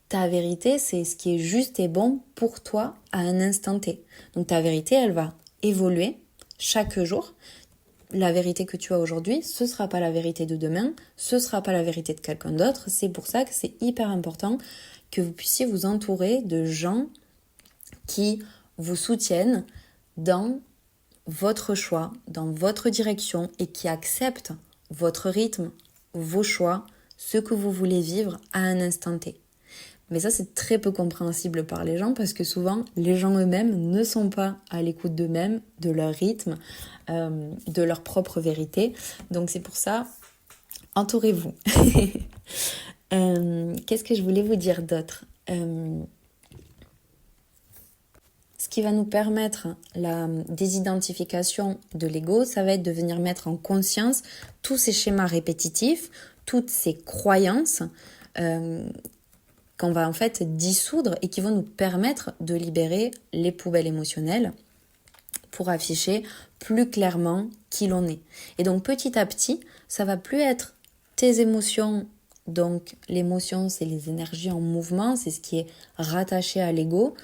ta vérité, c'est ce qui est juste et bon pour toi à un instant T. Donc, ta vérité, elle va évoluer chaque jour. La vérité que tu as aujourd'hui, ce sera pas la vérité de demain, ce sera pas la vérité de quelqu'un d'autre. C'est pour ça que c'est hyper important que vous puissiez vous entourer de gens qui vous soutiennent dans votre choix, dans votre direction et qui acceptent votre rythme, vos choix, ce que vous voulez vivre à un instant T. Mais ça, c'est très peu compréhensible par les gens parce que souvent, les gens eux-mêmes ne sont pas à l'écoute d'eux-mêmes, de leur rythme, de leur propre vérité. Donc c'est pour ça, entourez-vous. Qu'est-ce que je voulais vous dire d'autre ? Ce qui va nous permettre la désidentification de l'ego, ça va être de venir mettre en conscience tous ces schémas répétitifs, toutes ces croyances qu'on va en fait dissoudre et qui vont nous permettre de libérer les poubelles émotionnelles pour afficher plus clairement qui l'on est. Et donc petit à petit, ça va plus être tes émotions. Donc l'émotion, c'est les énergies en mouvement, c'est ce qui est rattaché à l'ego.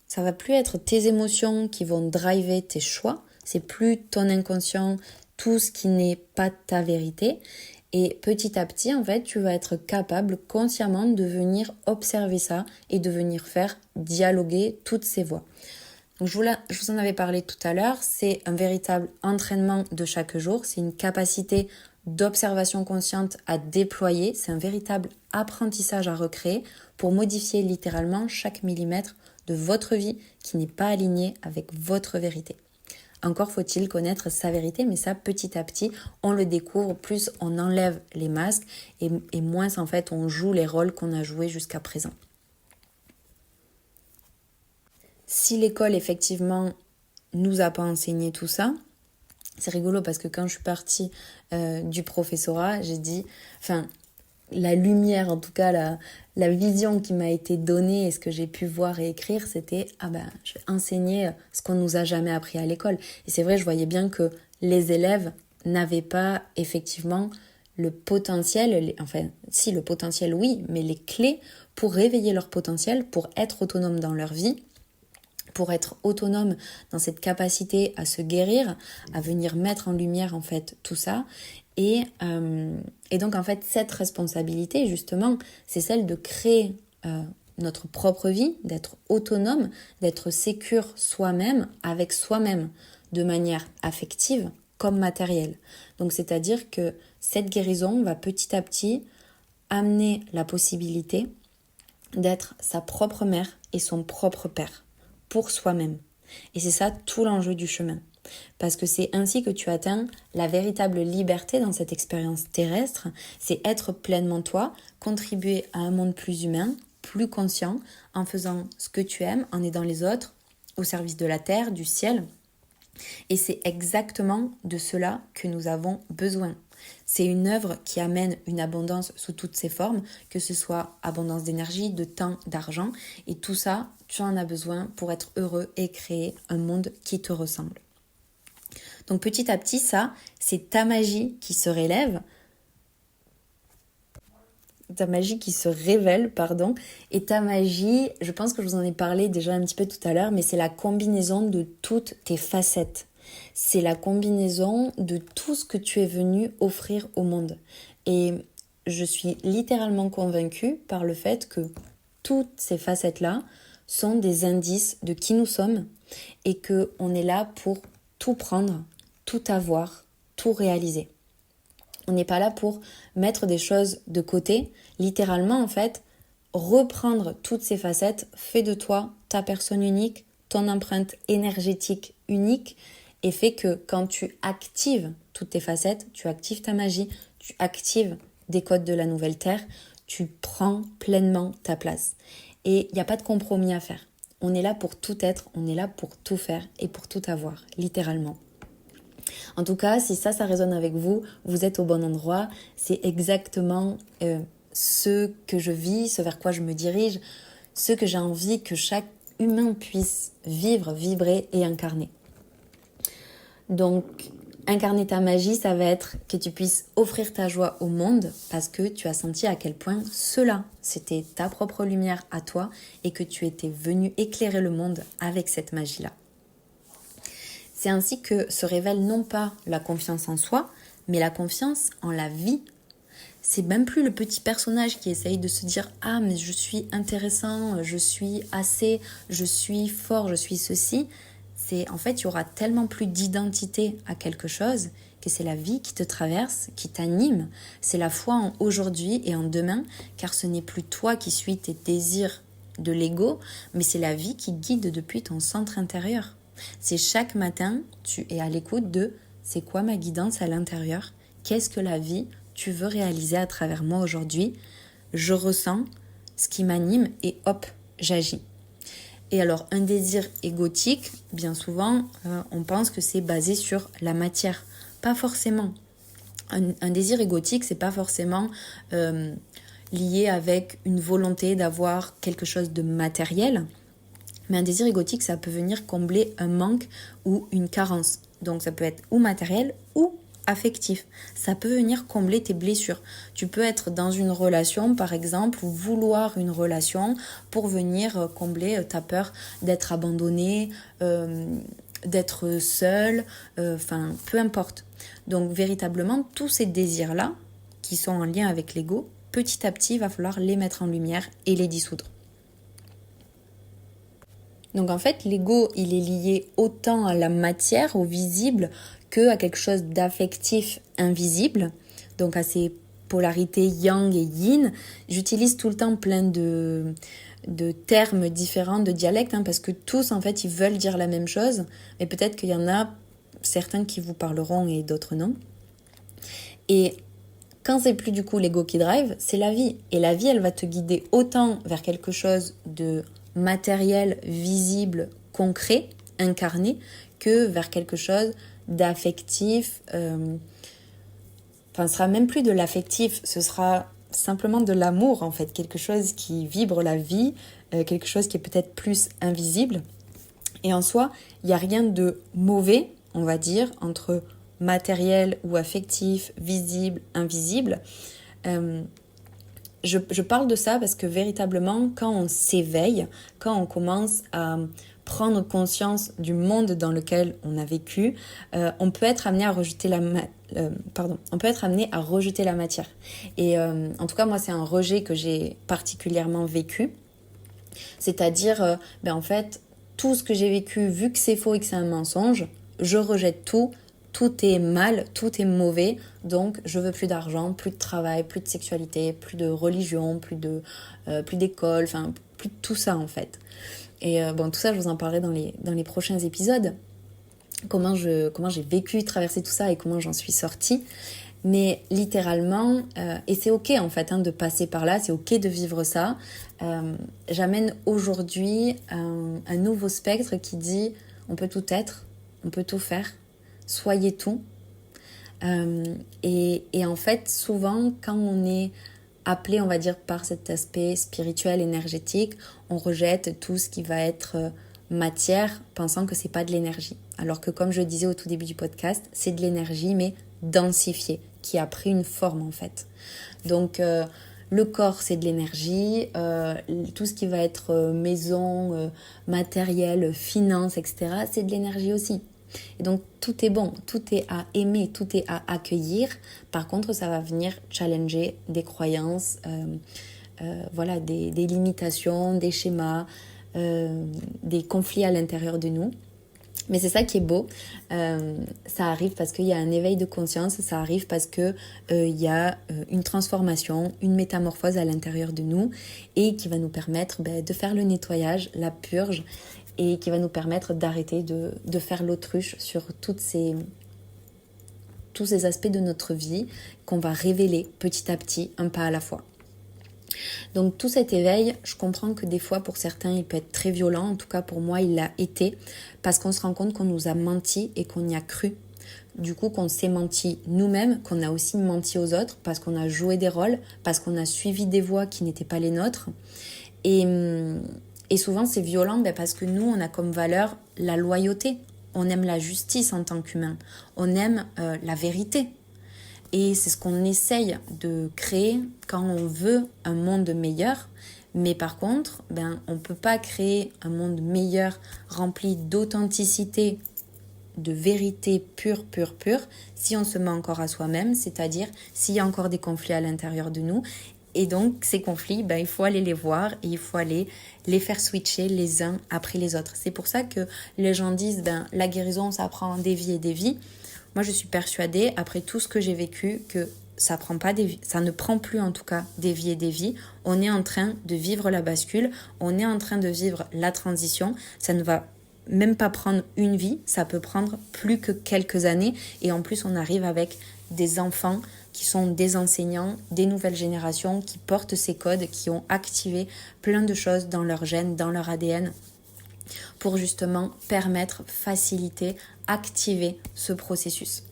Ça va plus être tes émotions qui vont driver tes choix, c'est plus ton inconscient, tout ce qui n'est pas ta vérité. Et petit à petit, en fait, tu vas être capable consciemment de venir observer ça et de venir faire dialoguer toutes ces voix. Donc, je vous en avais parlé tout à l'heure, c'est un véritable entraînement de chaque jour, c'est une capacité d'observation consciente à déployer, c'est un véritable apprentissage à recréer pour modifier littéralement chaque millimètre de votre vie qui n'est pas aligné avec votre vérité. Encore faut-il connaître sa vérité, mais ça, petit à petit, on le découvre, plus on enlève les masques et moins, en fait, on joue les rôles qu'on a joués jusqu'à présent. Si l'école, effectivement, nous a pas enseigné tout ça, c'est rigolo parce que quand je suis partie du professorat, j'ai dit, la lumière, en tout cas la vision qui m'a été donnée et ce que j'ai pu voir et écrire, c'était je vais enseigner ce qu'on nous a jamais appris à l'école. Et c'est vrai, je voyais bien que les élèves n'avaient pas effectivement le potentiel, si le potentiel oui, mais les clés pour réveiller leur potentiel, pour être autonomes dans leur vie, pour être autonome dans cette capacité à se guérir, à venir mettre en lumière en fait tout ça. Et donc en fait cette responsabilité justement, c'est celle de créer notre propre vie, d'être autonome, d'être sécure soi-même, avec soi-même, de manière affective comme matérielle. Donc c'est-à-dire que cette guérison va petit à petit amener la possibilité d'être sa propre mère et son propre père pour soi-même. Et c'est ça tout l'enjeu du chemin. Parce que c'est ainsi que tu atteins la véritable liberté dans cette expérience terrestre, c'est être pleinement toi, contribuer à un monde plus humain, plus conscient, en faisant ce que tu aimes, en aidant les autres, au service de la terre, du ciel. Et c'est exactement de cela que nous avons besoin. C'est une œuvre qui amène une abondance sous toutes ses formes, que ce soit abondance d'énergie, de temps, d'argent, et tout ça, tu en as besoin pour être heureux et créer un monde qui te ressemble. Donc petit à petit, ça, c'est ta magie qui se révèle, et ta magie, je pense que je vous en ai parlé déjà un petit peu tout à l'heure, mais c'est la combinaison de toutes tes facettes. C'est la combinaison de tout ce que tu es venu offrir au monde. Et je suis littéralement convaincue par le fait que toutes ces facettes-là sont des indices de qui nous sommes et qu'on est là pour tout prendre, tout avoir, tout réaliser. On n'est pas là pour mettre des choses de côté. Littéralement, en fait, reprendre toutes ces facettes fait de toi ta personne unique, ton empreinte énergétique unique et fait que quand tu actives toutes tes facettes, tu actives ta magie, tu actives des codes de la nouvelle terre, tu prends pleinement ta place. Et il n'y a pas de compromis à faire. On est là pour tout être, on est là pour tout faire et pour tout avoir, littéralement. En tout cas, si ça résonne avec vous, vous êtes au bon endroit. C'est exactement ce que je vis, ce vers quoi je me dirige, ce que j'ai envie que chaque humain puisse vivre, vibrer et incarner. Donc, incarner ta magie, ça va être que tu puisses offrir ta joie au monde parce que tu as senti à quel point cela, c'était ta propre lumière à toi et que tu étais venu éclairer le monde avec cette magie-là. C'est ainsi que se révèle non pas la confiance en soi, mais la confiance en la vie. C'est même plus le petit personnage qui essaye de se dire « Ah, mais je suis intéressant, je suis assez, je suis fort, je suis ceci ». En fait, il y aura tellement plus d'identité à quelque chose que c'est la vie qui te traverse, qui t'anime. C'est la foi en aujourd'hui et en demain, car ce n'est plus toi qui suis tes désirs de l'ego, mais c'est la vie qui guide depuis ton centre intérieur. C'est chaque matin, tu es à l'écoute de « c'est quoi ma guidance à l'intérieur ? Qu'est-ce que la vie tu veux réaliser à travers moi aujourd'hui ? Je ressens ce qui m'anime et hop, j'agis. » Et alors, un désir égotique, bien souvent, on pense que c'est basé sur la matière. Pas forcément. Un désir égotique, c'est pas forcément lié avec une volonté d'avoir quelque chose de matériel. Mais un désir égotique, ça peut venir combler un manque ou une carence. Donc, ça peut être ou matériel ou affectif. Ça peut venir combler tes blessures. Tu peux être dans une relation, par exemple, ou vouloir une relation pour venir combler ta peur d'être abandonné, d'être seul, peu importe. Donc, véritablement, tous ces désirs-là, qui sont en lien avec l'ego, petit à petit, il va falloir les mettre en lumière et les dissoudre. Donc en fait, l'ego, il est lié autant à la matière, au visible, que à quelque chose d'affectif invisible, donc à ces polarités yang et yin. J'utilise tout le temps plein de de termes différents, de dialectes, parce que tous, en fait, ils veulent dire la même chose, mais peut-être qu'il y en a certains qui vous parleront et d'autres non. Et quand c'est plus du coup l'ego qui drive, c'est la vie. Et la vie, elle va te guider autant vers quelque chose de matériel, visible, concret, incarné, que vers quelque chose d'affectif. Ce sera même plus de l'affectif, ce sera simplement de l'amour en fait, quelque chose qui vibre la vie, quelque chose qui est peut-être plus invisible. Et en soi, il n'y a rien de mauvais, on va dire, entre matériel ou affectif, visible, invisible. Je parle de ça parce que véritablement, quand on s'éveille, quand on commence à prendre conscience du monde dans lequel on a vécu, on peut être amené à rejeter on peut être amené à rejeter la matière. Et en tout cas, moi, c'est un rejet que j'ai particulièrement vécu. C'est-à-dire, en fait, tout ce que j'ai vécu, vu que c'est faux et que c'est un mensonge, je rejette tout. Tout est mal, tout est mauvais, donc je veux plus d'argent, plus de travail, plus de sexualité, plus de religion, plus d'école, plus de tout ça en fait. Et tout ça, je vous en parlerai dans les prochains épisodes, comment j'ai vécu, traversé tout ça et comment j'en suis sortie. Mais littéralement, et c'est ok en fait de passer par là, c'est ok de vivre ça. J'amène aujourd'hui un nouveau spectre qui dit on peut tout être, on peut tout faire. Soyez tout. Et en fait, souvent, quand on est appelé, on va dire, par cet aspect spirituel, énergétique, on rejette tout ce qui va être matière, pensant que c'est pas de l'énergie. Alors que, comme je disais au tout début du podcast, c'est de l'énergie, mais densifiée, qui a pris une forme, en fait. Donc, le corps, c'est de l'énergie. Tout ce qui va être maison, matériel, finance, etc., c'est de l'énergie aussi. Et donc tout est bon, tout est à aimer, tout est à accueillir. Par contre, ça va venir challenger des croyances, des limitations, des schémas, des conflits à l'intérieur de nous. Mais c'est ça qui est beau, ça arrive parce qu'il y a un éveil de conscience, ça arrive parce qu'il y a une transformation, une métamorphose à l'intérieur de nous et qui va nous permettre de faire le nettoyage, la purge et qui va nous permettre d'arrêter de faire l'autruche sur tous ces aspects de notre vie qu'on va révéler petit à petit, un pas à la fois. Donc tout cet éveil, je comprends que des fois pour certains il peut être très violent, en tout cas pour moi il l'a été, parce qu'on se rend compte qu'on nous a menti et qu'on y a cru. Du coup qu'on s'est menti nous-mêmes, qu'on a aussi menti aux autres, parce qu'on a joué des rôles, parce qu'on a suivi des voies qui n'étaient pas les nôtres. Et souvent c'est violent parce que nous on a comme valeur la loyauté, on aime la justice en tant qu'humain, on aime la vérité. Et c'est ce qu'on essaye de créer quand on veut un monde meilleur. Mais par contre, on ne peut pas créer un monde meilleur rempli d'authenticité, de vérité pure, si on se ment encore à soi-même, c'est-à-dire s'il y a encore des conflits à l'intérieur de nous. Et donc, ces conflits, il faut aller les voir et il faut aller les faire switcher les uns après les autres. C'est pour ça que les gens disent, la guérison, ça prend des vies et des vies. Moi, je suis persuadée, après tout ce que j'ai vécu, que ça ne prend plus en tout cas des vies et des vies. On est en train de vivre la bascule, on est en train de vivre la transition. Ça ne va même pas prendre une vie, ça peut prendre plus que quelques années. Et en plus, on arrive avec des enfants qui sont des enseignants, des nouvelles générations qui portent ces codes, qui ont activé plein de choses dans leur gènes, dans leur ADN, pour justement permettre, faciliter, activer ce processus.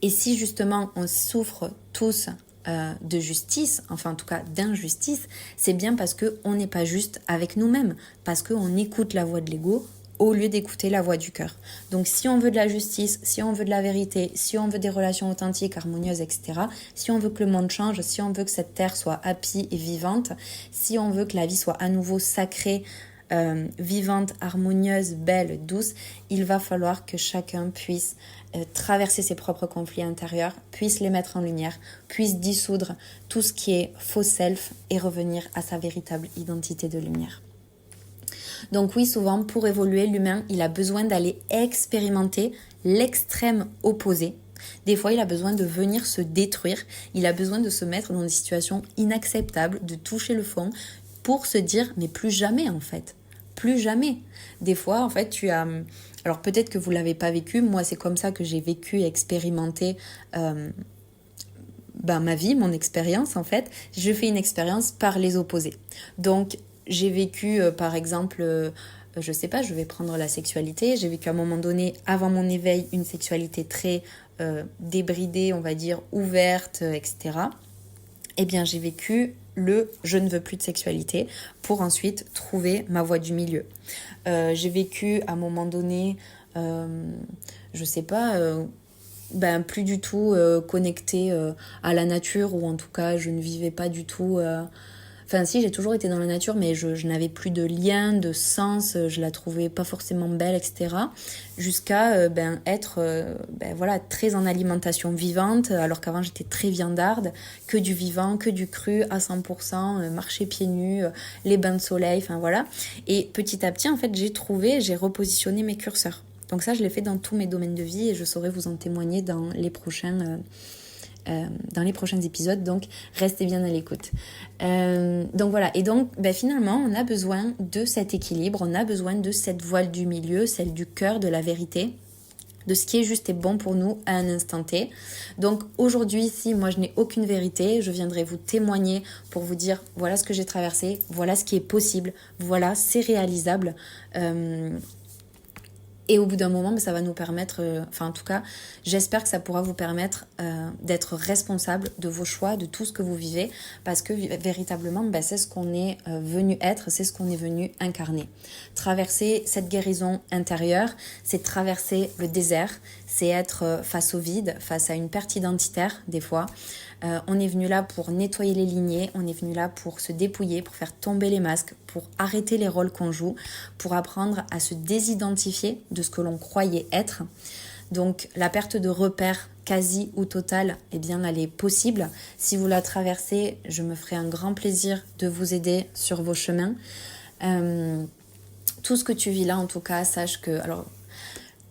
Et si justement on souffre tous de justice, enfin en tout cas d'injustice, c'est bien parce qu'on n'est pas juste avec nous-mêmes, parce qu'on écoute la voix de l'ego au lieu d'écouter la voix du cœur. Donc si on veut de la justice, si on veut de la vérité, si on veut des relations authentiques, harmonieuses, etc., si on veut que le monde change, si on veut que cette terre soit happy et vivante, si on veut que la vie soit à nouveau sacrée, vivante, harmonieuse, belle, douce, il va falloir que chacun puisse traverser ses propres conflits intérieurs, puisse les mettre en lumière, puisse dissoudre tout ce qui est faux self et revenir à sa véritable identité de lumière. Donc oui, souvent, pour évoluer, l'humain, il a besoin d'aller expérimenter l'extrême opposé. Des fois, il a besoin de venir se détruire, il a besoin de se mettre dans des situations inacceptables, de toucher le fond, pour se dire mais plus jamais en fait. Plus jamais. Des fois, en fait, alors peut-être que vous ne l'avez pas vécu, moi c'est comme ça que j'ai vécu et expérimenté ma vie, mon expérience en fait. Je fais une expérience par les opposés. Donc j'ai vécu par exemple, je sais pas, je vais prendre la sexualité. J'ai vécu à un moment donné, avant mon éveil, une sexualité très débridée, on va dire, ouverte, etc. Eh bien j'ai vécu je ne veux plus de sexualité pour ensuite trouver ma voie du milieu. J'ai vécu à un moment donné, je sais pas, plus du tout connectée à la nature, ou en tout cas je ne vivais pas du tout... Enfin si, j'ai toujours été dans la nature, mais je n'avais plus de lien, de sens, je la trouvais pas forcément belle, etc. Jusqu'à être très en alimentation vivante, alors qu'avant j'étais très viandarde, que du vivant, que du cru à 100%, marcher pieds nus, les bains de soleil, enfin voilà. Et petit à petit, en fait, j'ai repositionné mes curseurs. Donc ça, je l'ai fait dans tous mes domaines de vie et je saurai vous en témoigner dans les prochains épisodes, donc restez bien à l'écoute. Donc voilà, et donc finalement on a besoin de cet équilibre, on a besoin de cette voile du milieu, celle du cœur, de la vérité, de ce qui est juste et bon pour nous à un instant T. Donc aujourd'hui, si moi je n'ai aucune vérité, je viendrai vous témoigner pour vous dire voilà ce que j'ai traversé, voilà ce qui est possible, voilà c'est réalisable. Et au bout d'un moment, ça va nous permettre, en tout cas, j'espère que ça pourra vous permettre d'être responsable de vos choix, de tout ce que vous vivez, parce que véritablement, c'est ce qu'on est venu être, c'est ce qu'on est venu incarner. Traverser cette guérison intérieure, c'est traverser le désert, c'est être face au vide, face à une perte identitaire, des fois. On est venu là pour nettoyer les lignées, on est venu là pour se dépouiller, pour faire tomber les masques, pour arrêter les rôles qu'on joue, pour apprendre à se désidentifier de ce que l'on croyait être. Donc la perte de repères quasi ou totale, elle est possible. Si vous la traversez, je me ferai un grand plaisir de vous aider sur vos chemins. Tout ce que tu vis là, en tout cas, sache que...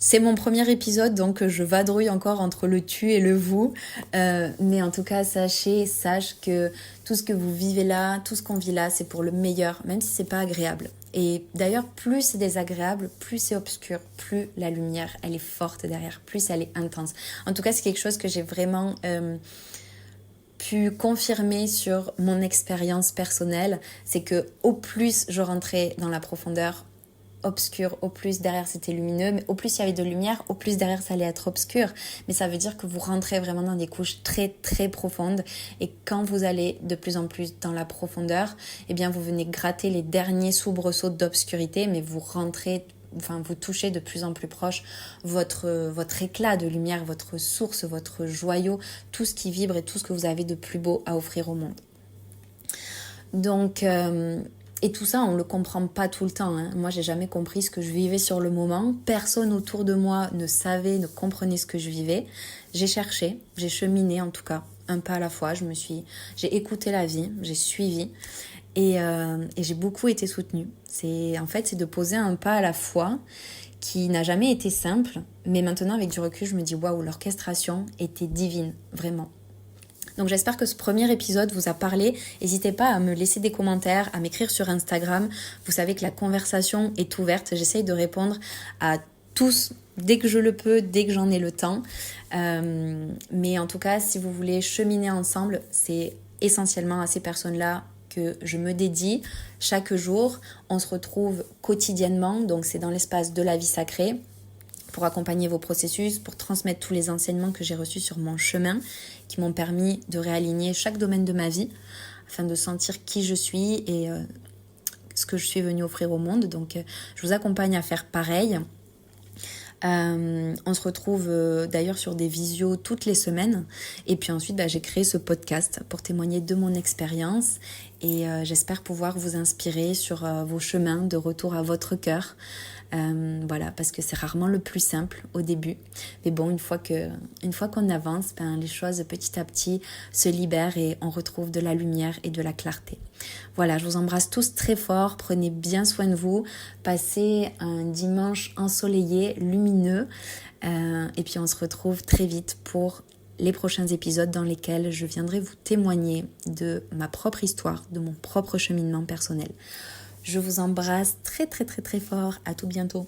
C'est mon premier épisode, donc je vadrouille encore entre le tu et le vous. Mais en tout cas, sache que tout ce que vous vivez là, tout ce qu'on vit là, c'est pour le meilleur, même si c'est pas agréable. Et d'ailleurs, plus c'est désagréable, plus c'est obscur, plus la lumière, elle est forte derrière, plus elle est intense. En tout cas, c'est quelque chose que j'ai vraiment pu confirmer sur mon expérience personnelle. C'est que au plus je rentrais dans la profondeur, obscur, au plus derrière c'était lumineux, mais au plus il y avait de lumière, au plus derrière ça allait être obscur. Mais ça veut dire que vous rentrez vraiment dans des couches très très profondes, et quand vous allez de plus en plus dans la profondeur, vous venez gratter les derniers soubresauts d'obscurité, mais vous rentrez, vous touchez de plus en plus proche votre éclat de lumière, votre source, votre joyau, tout ce qui vibre et tout ce que vous avez de plus beau à offrir au monde. Donc et tout ça, on ne le comprend pas tout le temps. Moi, j'ai jamais compris ce que je vivais sur le moment. Personne autour de moi ne savait, ne comprenait ce que je vivais. J'ai cherché, j'ai cheminé en tout cas, un pas à la fois. J'ai écouté la vie, j'ai suivi et j'ai beaucoup été soutenue. C'est de poser un pas à la fois qui n'a jamais été simple. Mais maintenant, avec du recul, je me dis waouh, l'orchestration était divine, vraiment. Donc j'espère que ce premier épisode vous a parlé. N'hésitez pas à me laisser des commentaires, à m'écrire sur Instagram. Vous savez que la conversation est ouverte. J'essaye de répondre à tous dès que je le peux, dès que j'en ai le temps. Mais en tout cas, si vous voulez cheminer ensemble, c'est essentiellement à ces personnes-là que je me dédie chaque jour. On se retrouve quotidiennement, donc c'est dans l'espace de la vie sacrée, pour accompagner vos processus, pour transmettre tous les enseignements que j'ai reçus sur mon chemin, qui m'ont permis de réaligner chaque domaine de ma vie, afin de sentir qui je suis et ce que je suis venue offrir au monde. Donc je vous accompagne à faire pareil. On se retrouve d'ailleurs sur des visios toutes les semaines. Et puis ensuite, j'ai créé ce podcast pour témoigner de mon expérience. Et j'espère pouvoir vous inspirer sur vos chemins de retour à votre cœur. Parce que c'est rarement le plus simple au début. Mais bon, une fois qu'on avance, les choses petit à petit se libèrent et on retrouve de la lumière et de la clarté. Voilà, je vous embrasse tous très fort. Prenez bien soin de vous. Passez un dimanche ensoleillé, lumineux. Et puis on se retrouve très vite pour les prochains épisodes dans lesquels je viendrai vous témoigner de ma propre histoire, de mon propre cheminement personnel. Je vous embrasse très très très très fort. À tout bientôt.